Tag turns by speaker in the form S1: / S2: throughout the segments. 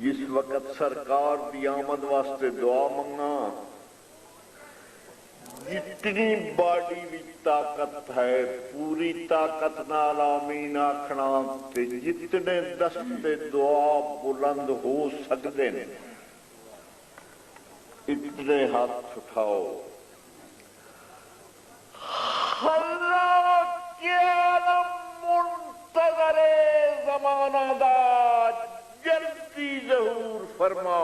S1: جس وقت سرکار دی آمد واسطے دعا منگا، جتنی باڈی بھی طاقت ہے پوری طاقت نال آمین آکھنا، تے جتنے دستے دعا بلند ہو سکتے ہیں اتنے ہاتھ اٹھاؤ۔ اللہ کے عالم منتظر زمانہ دا جلدی ظہور فرما،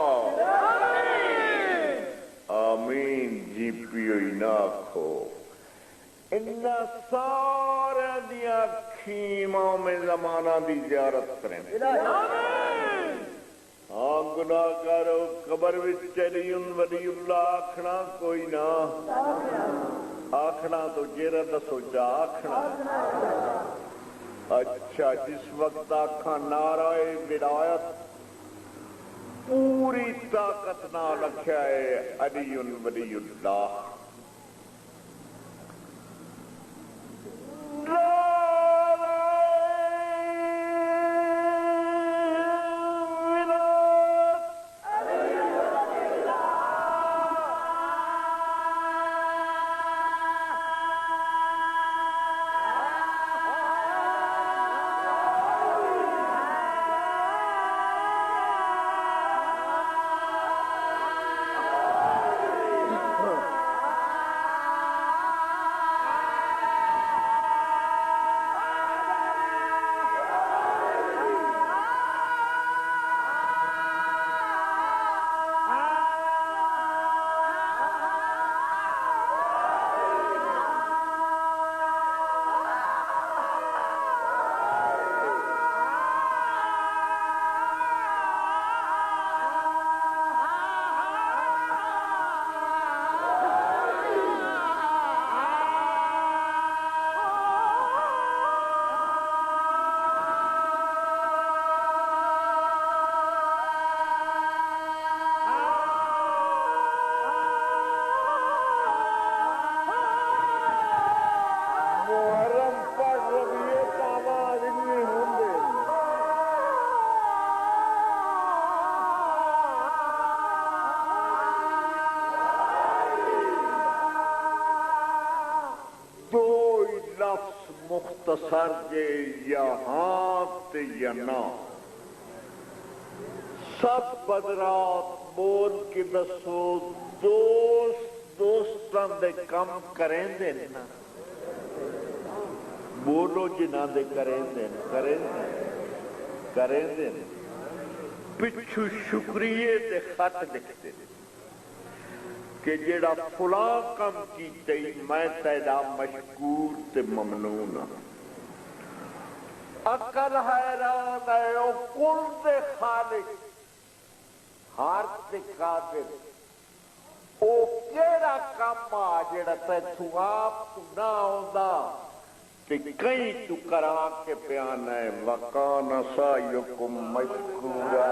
S1: آمین جی پیو ہی نہ آکھو۔ انہاں سارے دیا اکھیں امام زمانہ دی زیارت کریں۔ ہاں گناہ کرو قبر وچ چلی ولی اللہ آکھنا کوئی نہ، آکھنا تو جیرا دسو جا آکھنا۔ اچھا جس وقت آکھاں نعرہ ولایت پوری طاقت نہ رکھا ہے علی ولی اللہ، مختصر جے یا ہاں تے یا نہ، سب بدرات بول کے دسو دوست دوستاں دے کم کریں دے نا، بولو جنہ دے کریں دے کریں دے پچھو شکریے دے خط لکھتے کہ جیڑا فلاں کم کیتے میں تیرا مشکور تے ممنون ہوں۔ عقل حیران ہے او کل دے خالق ہر تے قادر، او کیڑا کم آ جیڑا تیتھوں آپ تو نہ ہوندا تے کئی تو کرا کے پیان ہے وَقَانَ سَعْيُكُمْ مَشْكُورًا۔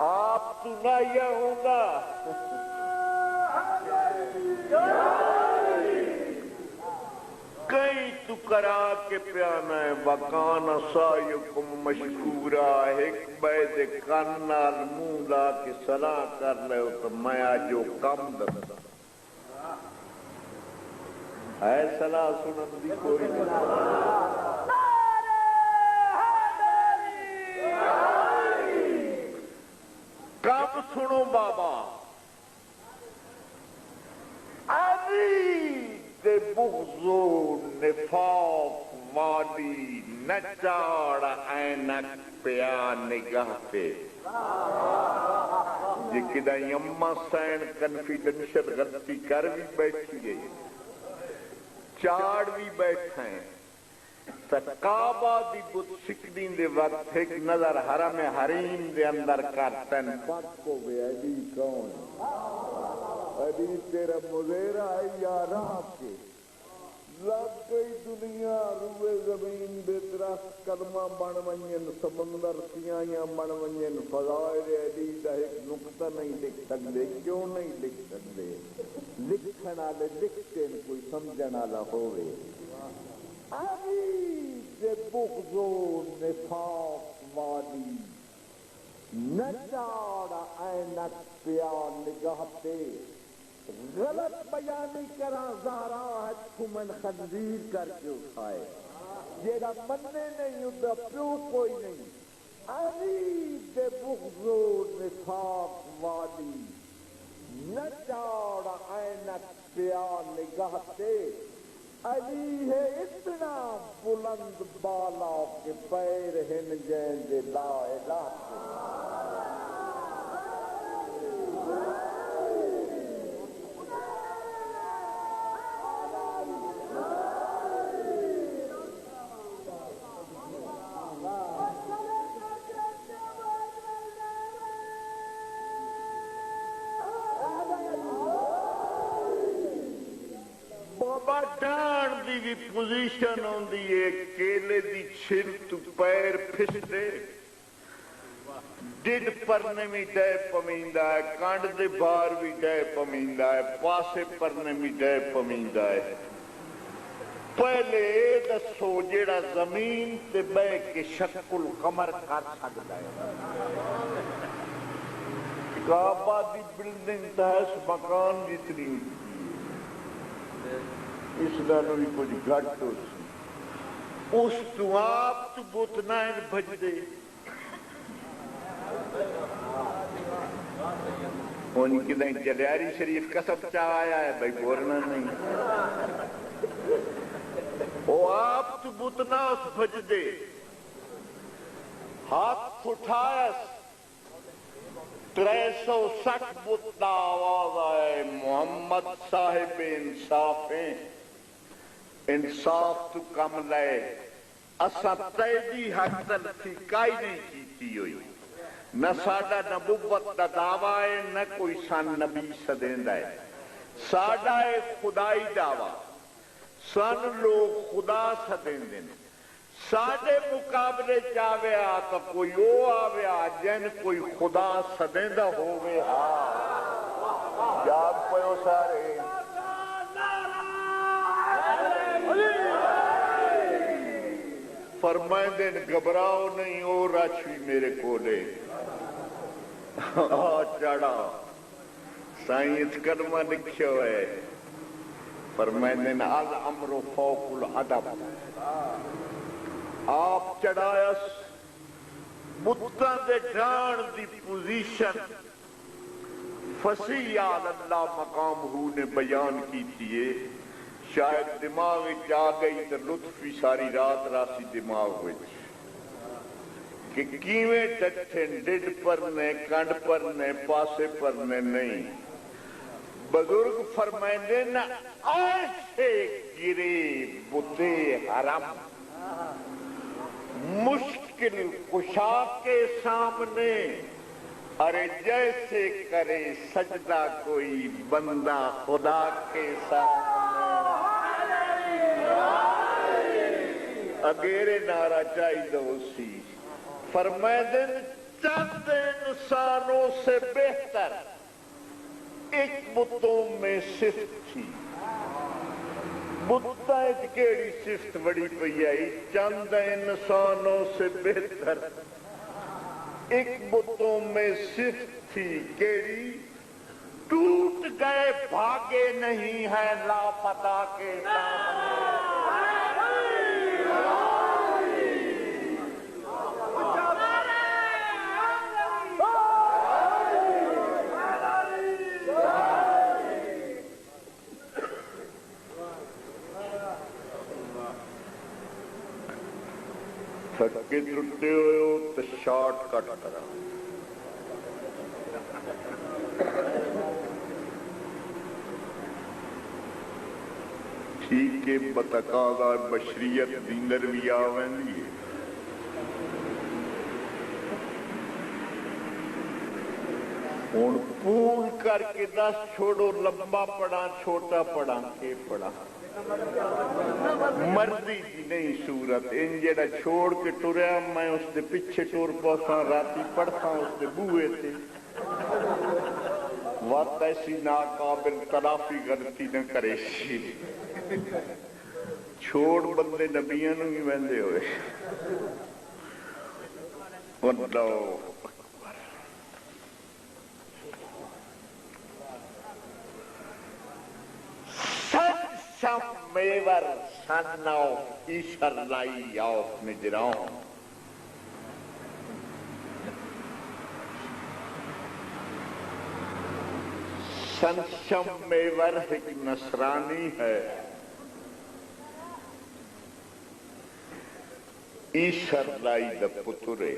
S1: آپ تو نہ یہ ہوگا کئی تو کرا کے پیانا ہے وَقَانَ سَعْيُكُمْ مَشْكُورًا، ایک بیدے کانال مولا کی صلاح کر لے تو میں آجو کم دستا ہے صلاح سنن دی کوئی نہیں۔ کب سنو بابا علی دے بغض و نفاق والی نچاڑ اینک پیا نگاہ پہ جی کدہ یمہ سین کنفیڈنشل غلطی کر بھی بیٹھی گئی چاڑ بھی بیٹھیں کعبہ دی بت سکدین دے وقت ایک نظر حرم حریم دے اندر کرتن پاک کو بے علی کون علی تیرا مغیرہ ہے یا راہ کے لگ گئی دنیا روئے زمین بے درخت کلمہ بنوین سمندر سیاں بنوین فضائل علی دا ایک نقطہ نہیں لکھ سکتے کیوں نہیں لکھ سکتے لکھن آلے لکھتے کوئی سمجھن آلہ ہوئے عزیز بغض و نفاق والی نہ چاڑا اینک پیا نگاہ تے غلط بیانی کرا زہرا ہے کھمن خنزیر کر کے اٹھائے جیڑا مننے نہیں ادھا پیو کوئی نہیں عزیز بغض و نفاق والی نہ چاڑا اینک پیا نگاہ تے علی ہے اتنا بلند بالا کہ پیر ہن جائیں دے لا الہ ڈان دی بھی پوزیشن ہوندی ہے کیلے دی چھل تو پیر پھستے ڈڈ پرنے میں ڈے پمیندا ہے کانڈ دے بار بھی ڈے پمیندا ہے پاسے پرنے میں ڈے پمیندا ہے پہلے دسو جیڑا زمین تے بہ کے شق القمر کر سکدا ہے کعبہ دی بلڈنگ تحس مکان جتنی اس لانو بھی کچھ گھٹ ہو سی اس تو آپ تو بوتنائن بھج دے ان کی دیں جلیاری شریف کا سب چاہ آیا ہے بھائی بورنا نہیں وہ آپ تو بوتنا اس بھج دے ہاتھ اٹھایا 360 بوتنا آواز آئے محمد صاحب انصاف ہیں انصاف تو کم لے اسا تیدی حق تلفی کائی نہیں کیتی ہوئی نہ ساڑا نبوت دا دعویٰ ہے نہ کوئی سان نبی سدیندہ ہے ساڑا ہے خدائی دعویٰ سان لوگ خدا سدیندے ساڑے مقابلے چاہوے آتا کوئی او آوے آجین کوئی خدا سدیندہ ہووے جاب پہو سارے فرمائیں دین گھبراؤ نہیں او راچوی میرے کولے چڑھا سائنس کلمہ لکھو ہے فرمائیں دین الامر فوق العدب آپ چڑھایس بتاں دے ڈان دی پوزیشن فصیح اللہ مقام ہو نے بیان کی تیئے شاید دماغ جا گئی تو لطفی ساری رات راسی دماغ ہوئی کہ کیویں ٹٹھن ڈڈ پرنے کنڈ پرنے پاسے پرنے نہیں بزرگ فرمائندے نہ ایسے گرے بتے حرم مشکل کشا کے سامنے ارے جیسے کرے سجدہ کوئی بندہ خدا کے سامنے اگیرے نعرہ چاہی دو سی فرمائدن چند انسانوں سے بہتر ایک بتوں میں صفت تھی بتاں کیڑی صفت بڑی پئی آئی چند انسانوں سے بہتر ایک بتوں میں صفت تھی کیڑی ٹوٹ گئے بھاگے نہیں ہے لاپتہ کے سامنے تھکے ٹوٹے ہوئے ہو تو شارٹ کٹ کرا ٹھیک ہے بتقاضا بشریت دینر بھی آویں لیے ہوں پول کر کے 10 چھوڑو لمبا پڑا چھوٹا پڑا کے پڑا مرضی دی نہیں صورت ان جڑا چھوڑ کے ٹریا میں اس دے پیچھے ٹور پوساں راتی پڑھتا اس دے بوئے تھے وقت ایسی ناقابل تلافی غلطی نہ کرے سی چھوڑ بندے نبیاں نوں ہی وہندے ہوئے اللہ سن شم میور سن آف ایشر لائی آف نجران سن شم میور ایک نصرانی ہے ایشر لائی دا پترے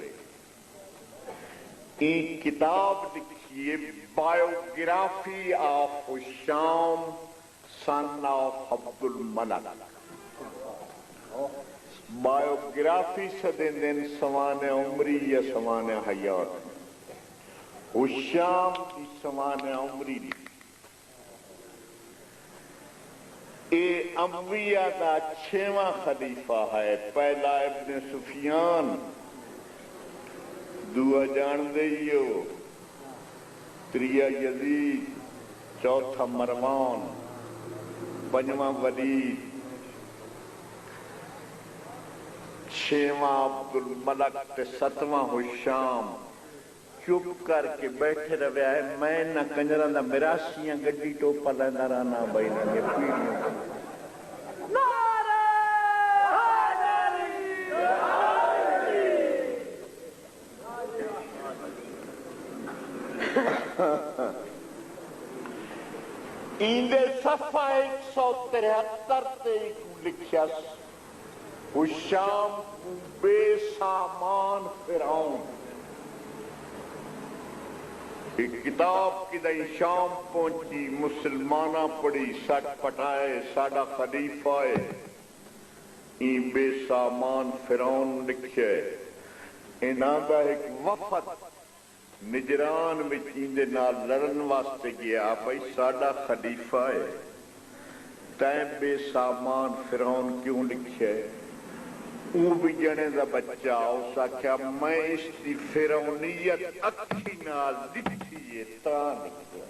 S1: این کتاب لکھیے بایوگرافی آف شام سن آف عبد الملک بایوگرافی سے دن سوان عمری یا سوان حیات شام کی سوان عمری اے انبیاء کا 6واں خلیفہ ہے پہلا ابن سفیان دعا جان دئیو تریا یزید چوتھا مروان پنجواں ولید 6واں عبد الملک تے 7واں ہشام چپ کر کے بیٹھے روے ہے میں نہ کنجران دا مراسیاں گڈی ٹوپا لینا رانا بائنا یہ پیڑیوں ایندے صفحہ 173 تے لکھیا ہشام کو بے سامان فرعون ایک کتاب کی دائی شام پہنچی مسلمانہ پڑی سٹ پٹائے ساڑا خلیفہ ہے این بے سامان فرعون لکھے انہاں دا ایک وفد نجران میں چیندے نال لڑن واسطے گیا بھائی ساڑا خلیفہ ہے تین بے سامان فرعون کیوں لکھے وہ بھی جنے دا بچہ اسا کیا میں اس دی فرعونیت اکھی نال دکھیے تاں لکھے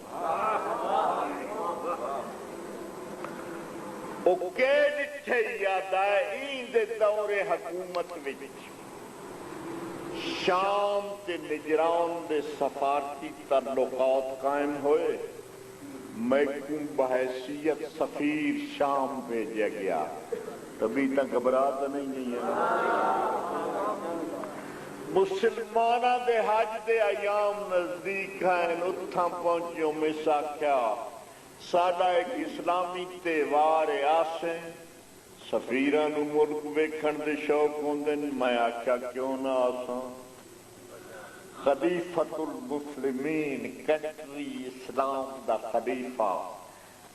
S1: او کہ لکھے یاد آئے این دے دور حکومت وچ شام تے نجران دے سفارتی تعلقات قائم ہوئے میں کیوں بحیثیت سفیر شام بھیجا گیا کبھی تک گھبراتا نہیں ہے مسلمانہ دے حج دے ایام نزدیک ہیں اتھاں پہنچیوں میں ساکھیا ساڑھا ایک اسلامی تیوار آسیں سفیران ملک ویکھن دے شوق ہوندن میں آکھا کیوں نہ آساں خلیفۃ المسلمین کنٹری اسلام دا خلیفہ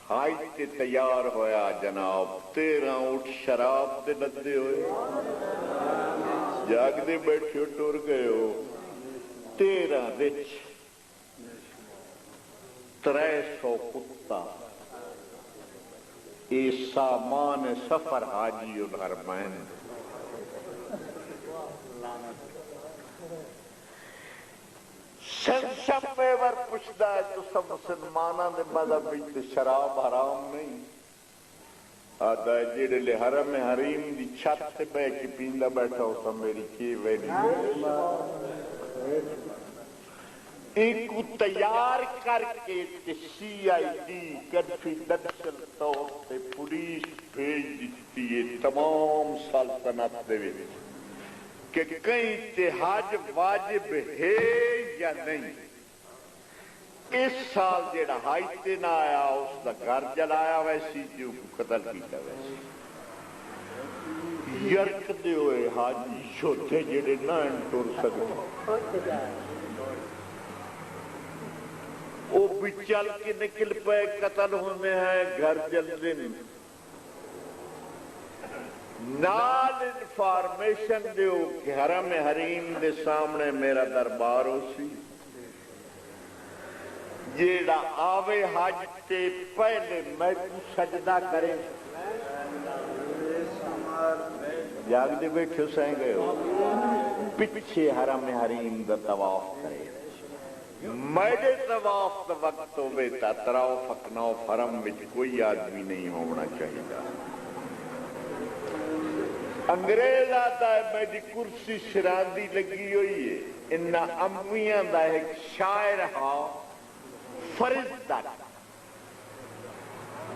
S1: حج تے تیار ہویا جناب 13 اٹھ شراب دے لدے ہوئے جاگ دے بیٹھے ٹور گئے ہو 13 رچ 300 کتا اے سامان سفر حاجی الحرمین شمشم میور پوچھتا ہے تو سب مسلمانہ نے مذہب بیتے شراب حرام نہیں آدھا ہے جیڑے لے حرم حریم دی چھت سے بے کی پیندہ بیٹھا ہوتا میری کی ویلی ایک کو تیار کر کے سی آئی ڈی کنفیڈنشل طور سے پولیس بھیج دیتی ہے تمام سلطنت دے وچ کہ کہیں تے حج واجب ہے یا نہیں اس سال جیڑا حج تے نہ آیا اس دا گھر جلایا ویسی جو قتل کیتا ویسی یرک دے ہوئے حاجی شوتے جیڑے نہ انٹور سکتے وہ بھی چل کے نکل پہ قتل ہونے ہیں گھر جل دن نال انفارمیشن دیو کہ حرم حریم دے سامنے میرا دربار ہو سی جیڑا آوے حج تے پہلے میں کو سجدہ کریں جاگ دے بیٹھے سہیں گئے ہو پچھے حرم حریم دا طواف کرے میرے طواف دا وقت ہو بیتا تراؤ فکناؤ حرم وچ کوئی آدمی نہیں ہونا چاہیے انگریز آتا ہے میری کرسی شراندی لگی ہوئی ہے انہا امویاں دا ایک شاعر ہاں فرض دا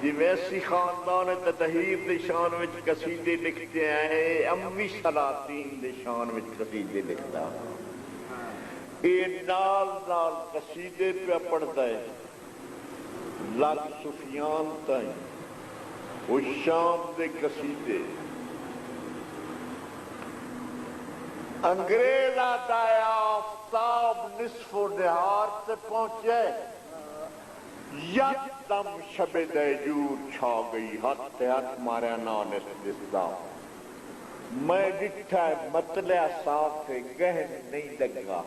S1: جی ویسی خاندان تطہیر دے شان وچ قصیدے لکھتے ہیں امی سلاطین دے شان وچ قصیدے لکھتا اے نال نال قصیدے پہ پڑھتا ہے لگ سفیان تائیں وہ شام دے قصیدے انگریز آتا ہے آفتاب نصف و نہار سے پہنچے یکدم شب دیجور چھا گئی ہاتھ ہاتھ ماریا نانس دستا میں ڈٹھا مطلع صاف ہے گہن نہیں لگا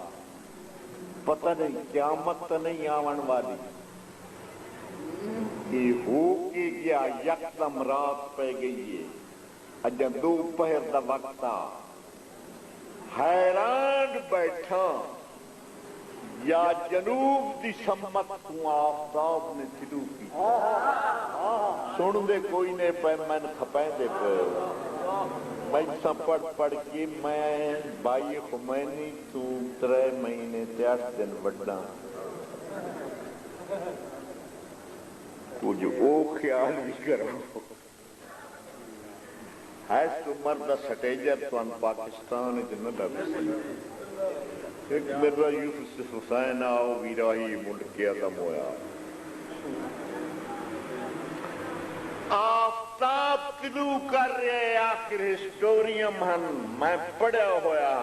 S1: پتہ نہیں قیامت نہیں آون والی یہ ہو کے گیا یکدم رات پہ گئی ہے اجا دو پہر دا وقتا حیران بیٹھا یا جنوب دی سمت کو آفتاب نے شروع کی سن دے کوئی نے پہ میں کھپیں دے پہ میں سب پڑھ کے میں بائی خمینی تو 3 مہینے 8 دن بڑھنا کچھ او خیال بھی کرو ہے تو مرد سٹیجر تو ان پاکستان جنہ لگی ایک میرا یوسف حسین آؤ ویراہی ملک کے عدم ہویا آفتاب کلو کر رہے آخر ہسٹوریم ہن میں پڑھا ہویا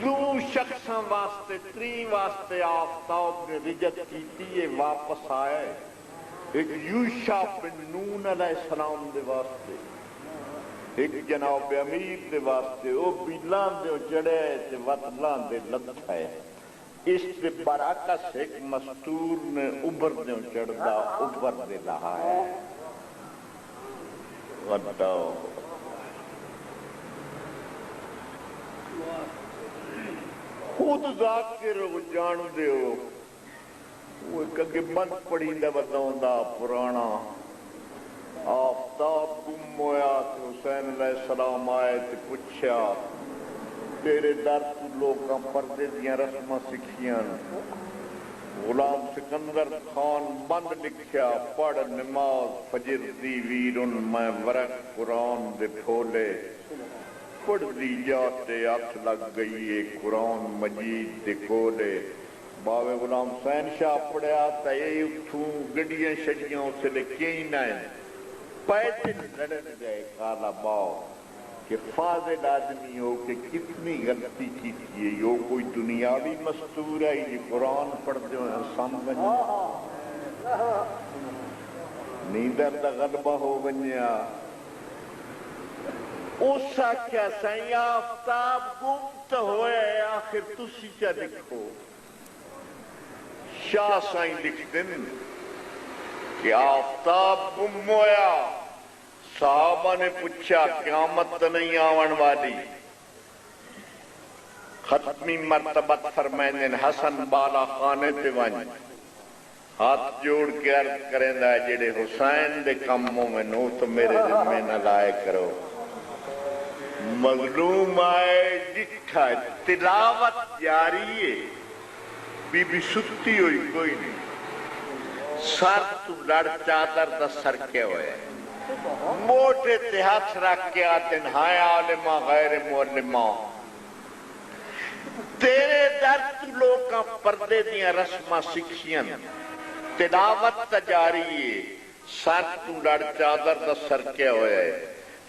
S1: دو شخصاں واسطے 3 واسطے آفتاب نے رجت کیتی ہے واپس آئے ایک یوشع بن نون علیہ السلام دے واسطے ایک جناب امیر دے واسطے او بیلان دے جڑے تے وط لان دے لت ہے اس دے برعکس ایک مستور نے اوبر دے چڑھدا اوبر دے رہا ہے غداؤ خود ذاکر ہو جان دے ہو وہ ایک اگے بند پڑھی دا بتاؤں دا پرانا آفتاب گم ہویا تو حسین علیہ السلام آئے تو پوچھا تیرے در تو لوگاں پردے دیاں رسمہ سکھیاں غلام سکندر خان بند لکھیا پڑھ نماز فجر دی ویرن میں ورق قرآن دے پھولے پڑھ دی جاتے آت لگ گئی قرآن مجید دے کولے باوے غلام حسین شاہ پڑھے آتا یہ اتھوں گڑیاں شڑیاں اسے لکھیں ہی نائیں پیدل لڑن جائے کالا باؤ کہ فاضل آدمی ہو کہ کتنی غلطی کی تھی یہ کوئی دنیاوی مستور ہے یہ قرآن پڑھتے ہوئے انسان بنیا نیندر دا غلبہ ہو بنیا اسا کیا سائیں آفتاب گمت ہوئے آخر تسی کیا لکھو شاہ سائیں لکھ دن کہ آفتاب گم ہویا صحابہ نے پوچھا قیامت نہیں آون والی ختمی مرتبت فرمائن حسن بالا خانے تے ون ہاتھ جوڑ کے عرض کریں دا جڑے حسین دے کموں میں نو تو میرے ذمہ نہ لائے کرو مظلوم آئے جٹھا تلاوت جاری ہے بی بی ستی ہوئی کوئی نہیں سر تو لڑ چادر دا سر کے ہوئے موٹے تے ہاتھ رکھ کے آتے ہائے عالمہ غیر معلمہ تیرے در تو لوگاں پردے دیاں رسمہ سکھیاں تلاوت تجاری ہے سر تو لڑ چادر دا سر کے ہوئے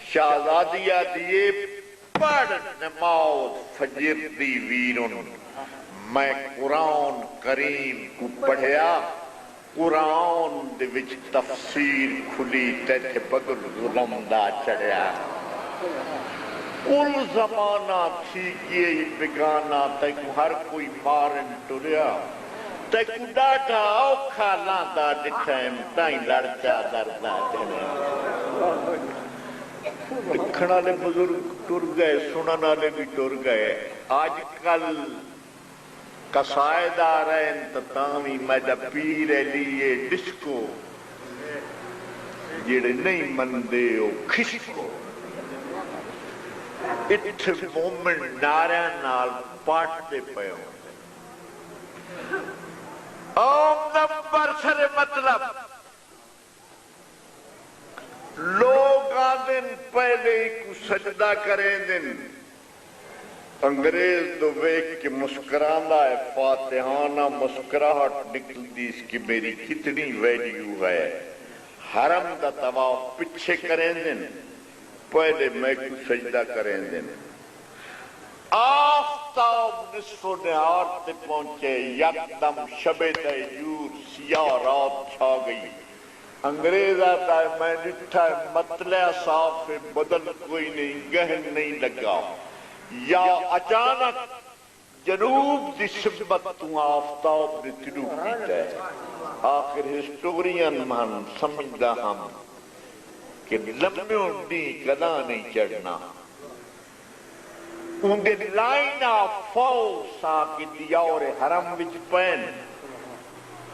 S1: شہزادیہ دیئے پڑھ نماز فجر دی ویرن میں قرآن کریم کو پڑھیا قرآن دے وچ تفسیر کھلی تیتھے بگل ظلم دا چڑھیا کل زمانہ تھی کیے بگانا تیکو ہر کوئی مارن ٹریا تیکو ڈاٹا اوکھا لاندا ڈٹھائم تائیں لڑچا دردہ جنے دکھنا لے بزرگ ٹر گئے سننا لے بھی ٹر گئے آج کل قصائد آ رہے انتتامی میدہ پیرے لیے ڈسکو جڑے نہیں مندے ہو کھشکو اتھے مومن نعرہ نال پاٹتے پے ہوں اوم نمبر سر مطلب لوگ آدن پہلے کو سجدہ کریں دن انگریز دو ویک کے مسکرانہ ہے فاتحانہ مسکراہٹ نکل دی اس کی میری کتنی ویلیو ہے حرم دا طواف پچھے کریں دن پہلے میں کو سجدہ کریں دن آفتاب نصف و نہار تے پہنچے یکدم شب دیجور سیاہ رات چھا گئی انگریز آتا ہے میں نٹھا ہے مطلع صاف بدل کوئی نہیں گہن نہیں لگا یا اچانک جنوب دی سبت تو آفتاب نے طلوع کیتا ہے آخر ہسٹورین من سمجھدا ہم کہ لمبیوں دی کدا نہیں چڑھنا اندے لائن آف فوسا کی دیار حرم وچ پین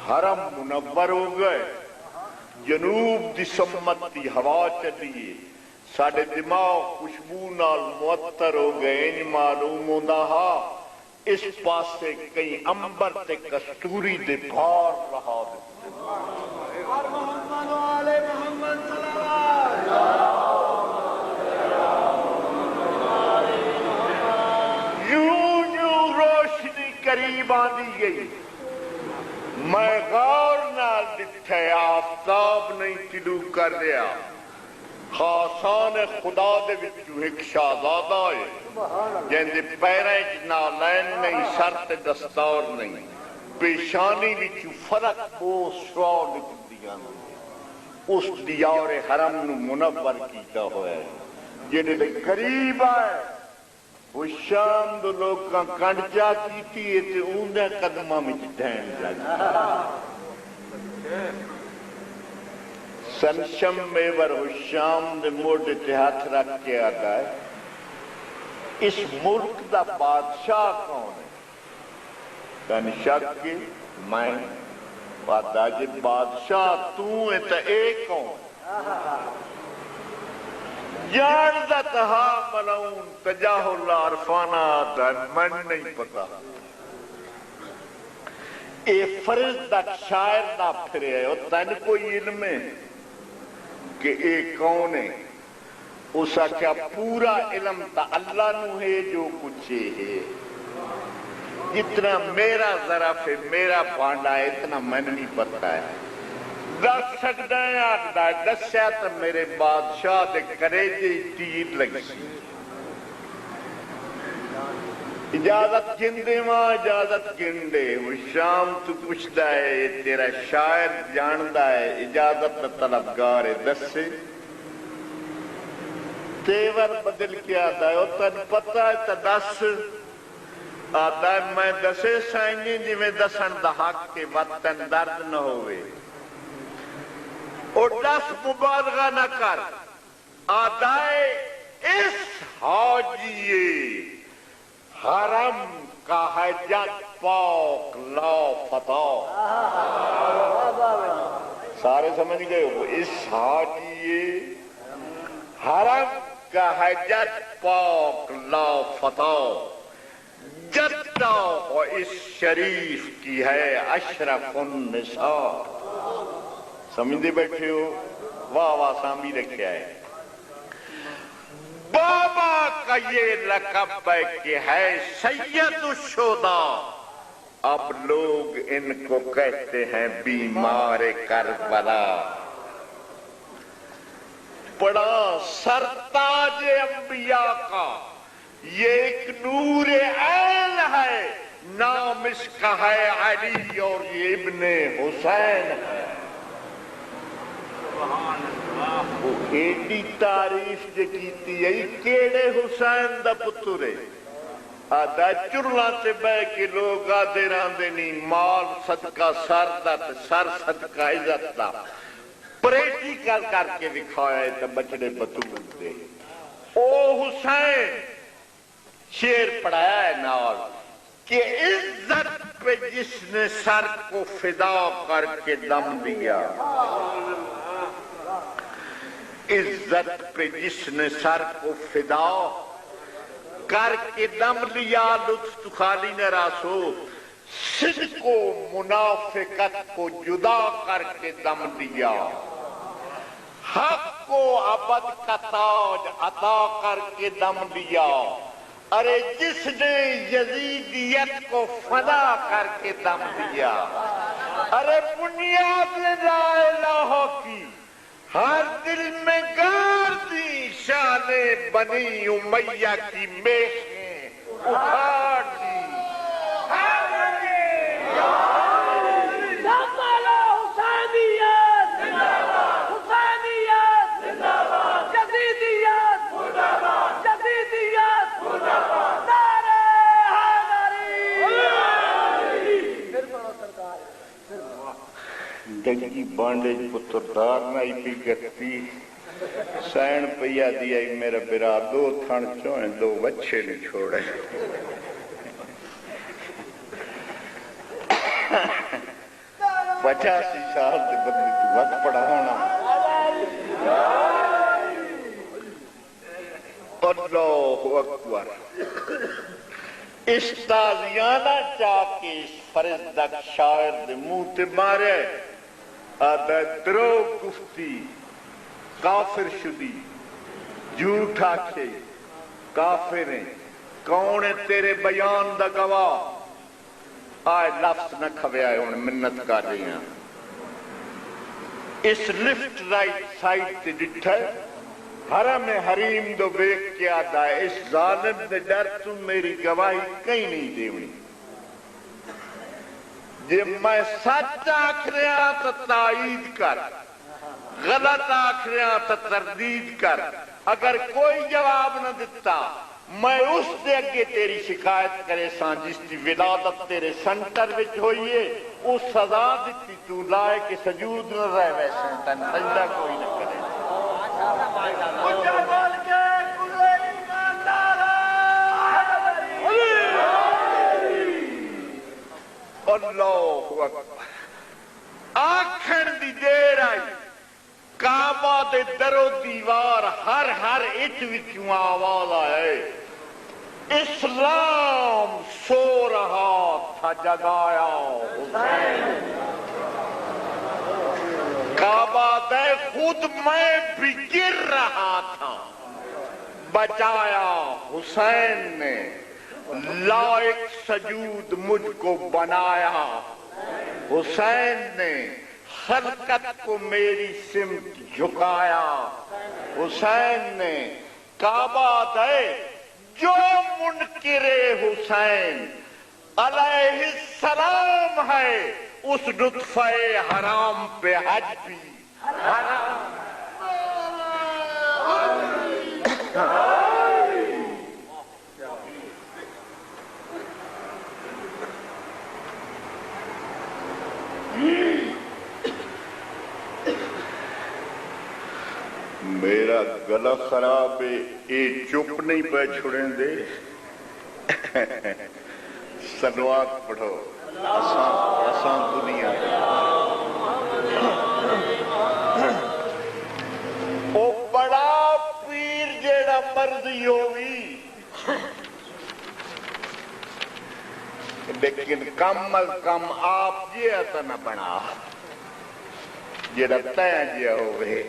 S1: حرم منور ہو گئے جنوب دی سمت دی ہوا چلیے ساڑھے دماغ خوشبو نال معطر ہو گئے ان معلوم ہوندہ ہا اس پاس سے کئی امبر تے کستوری دے بھار رہا دے محمد والے محمد صلوات یوں یوں روشنی قریب آنی گئی میں غور نال دکھے آفتاب نہیں طلوع کر رہا خاصان خدا دے وچوں ایک شہزادہ ہے جندے پیریں نالین نہیں سر تے دستار نہیں پیشانی وچوں فرق بو سوا لکھ دیا اس دیار حرم نو منور کیتا ہوا ہے جنہیں دے قریب آئے وہ شام دو لوگ کا کنڈجا کیتی ہے تے اوندے قدمہ میں ڈھین لگا سنشم میور حشام دے موڑے تے ہاتھ رکھ کے آتا ہے اس ملک دا بادشاہ کون ہے یعنی شک کی میں پاتا جی بادشاہ تو ہے تا ایک کون جاندہ تہا ملعون تجاہ اللہ عرفانہ آتا ہے من نہیں پتا اے فرض تک شاعر نہ پھرے ہے اور تن کوئی علم ہے کہ اے کون ہے اسا کیا پورا علم تا اللہ نو ہے جو کچھ ہے جتنا میرا ظرف ہے میرا پانڈا ہے اتنا من نہیں پتا ہے دس سکتا ہے آتا ہے دس سیات میرے بادشاہ دے کرے جی تیر لگی اجازت گندے ماں اجازت گندے وہ شام تو پوچھتا ہے تیرا شاعر جاندہ ہے اجازت طلبگار ہے دس سے تیور بدل کے آتا ہے اور تن پتہ ہے تا دس آتا ہے میں دسے سائنی جی میں دسن دا حق کے وطن درد نہ ہوئے اور دس مبالغہ نہ کر آتا ہے اس حاجیے حرم کا حجت پاک لا فتح سارے سمجھ گئے ہو اس حاجیے حرم کا حجت پاک لا فتح جدہ و اس شریف کی ہے اشرف النساء سمجھے بیٹھے ہو واہ واہ سامی رکھے آئے بابا کا یہ لقب ہے کہ ہے سید الشہداء اب لوگ ان کو کہتے ہیں بیمار کربلا بڑا سرتاج انبیاء کا یہ ایک نور عین ہے نام اس کا ہے علی اور یہ ابن حسین ہے وہ ایڈی تعریف جو کیتی ہے کیڑے حسین دا پتر ہے آدھا چرلا سے بے کے لوگ آدھے راندے نہیں مال صدقہ سر دا سر صدقہ عزت دا پریٹیکل کر کے دکھایا ہے تو بچڑے بطور دے او حسین شیر پڑھایا ہے نال کہ عزت پہ جس نے سر کو فدا کر کے دم دیا عزت پہ جس نے سر کو فدا کر کے دم لیا لطف تو خالی نہ راسو، صدق و منافقت کو جدا کر کے دم لیا، حق کو ابد کا تاج عطا کر کے دم لیا، ارے جس نے یزیدیت کو فنا کر کے دم لیا، ارے بنیاد لا الہ کی ہر دل میں گار دی، شان بنی امیہ کی میخیں اکھاڑ دی۔ ڈنگی بانڈے پتردار نائی پی گتی، سین پیا دیا میرا برا، دو تھن چوئیں دو بچے نے چھوڑے۔ 85 سال دے بدلی تو وقت پڑا ہونا۔ اللہ اکبر۔ اس تازیانہ چاہ کے اس فرزدک شاعر دے منہ تے مارے، آدھا دروغ گفتی، کافر شدی، جھوٹ آکھے، کافر ہیں، کون ہے تیرے بیان دا گواہ؟ آئے لفظ نہ کھوے آئے انہیں منت کر رہی ہیں۔ اس لفٹ رائٹ سائٹ تے ڈٹھا ہے، حرم حریم دو بیک کیا دا ہے، اس ظالم دے ڈر تم میری گواہی کہیں نہیں دیونی۔ جب میں سچ آکھ رہا تو تائید کر، غلط آکھ رہا تو تردید کر، اگر کوئی جواب نہ دیتا میں اس دے اگے تیری شکایت کرے ساں جس کی ولادت تیرے سنٹر وچ ہوئیے، اس سزا دیتی تو لائے کہ سجود نہ رہے ویسے تن سجدہ کوئی نہ کرے۔ اللہ اکبر۔ آکھن دی دیر آئی، کعبہ دے در و دیوار ہر اٹ وچوں آواز آئے، اسلام سو رہا تھا جگایا حسین۔ کعبہ دے خود میں بھی گر رہا تھا، بچایا حسین نے، لائق سجود مجھ کو بنایا حسین نے، خلقت کو میری سمت جھکایا حسین نے۔ کعبہ دے جو منکر حسین علیہ السلام ہے، اس نطفہ حرام پہ حج بھی حرام۔ میرا گلا خراب ہے، یہ چپ نہیں پہ چھڑیں دے، سلوات پڑھو، آسان دنیا ہے۔ او بڑا پیر جیڑا مرضی ہوگی، لیکن کم از کم آپ جیہ تا نہ بنا، جیڑا تیہ جیہ ہوئے۔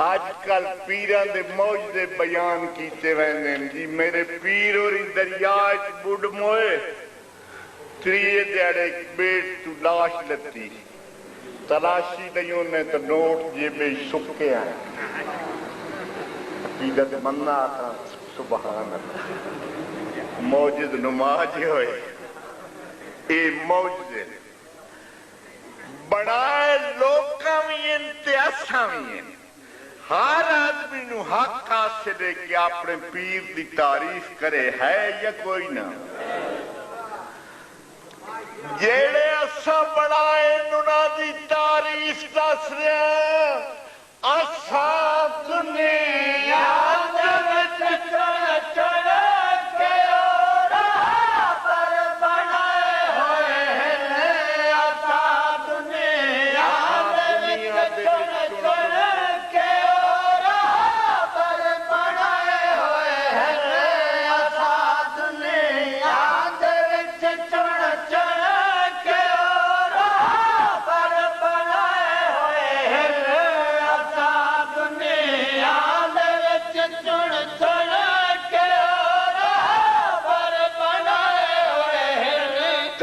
S1: آج کل پیران دے موجدے بیان کیتے ویندیں جی میرے پیر اور دریاج بڑھ موئے، تریے دیڑے بیٹ تو لاش لتی، تلاشی نہیں نے تو نوٹ جیبے سکے آئے، عقیدت مننا آتا سبحان اللہ۔ موجد نماز ہوئے، اے موجد بڑائے لوکاں بھی انتیاساں بھی ہیں، ہر آدمی نو حق حاصل ہے کہ اپنے پیر دی تعریف کرے، ہے یا کوئی نہ؟ جیڑے اسا بڑائے نونا دی تعریف دس رہے ہیں، اسا دنیا جگت چڑھ چڑھ کے اور پر بنائے ہوئے ہیں، اسا دنیا جگت چڑھ چڑھ کے اور پر بنائے ہوئے ہیں۔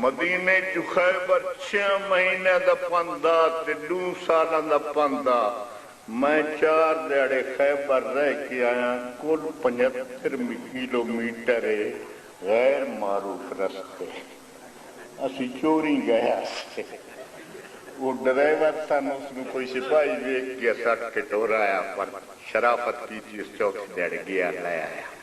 S1: مدینے چ خیبر 6 مہینے دا پندا تے 2 سالاں دا پندا میں 4 دیہڑے خیبر رہ کے آیا کل 75 کلومیٹر غیر معروف رستے اسی چوری گیا سے وہ ڈرائیور سن اس نے کوئی سپاہی دیکھ کے سٹ کے ٹورایا پر شرافت کی تھی اس چوتھے دیہڑے گیا لے آیا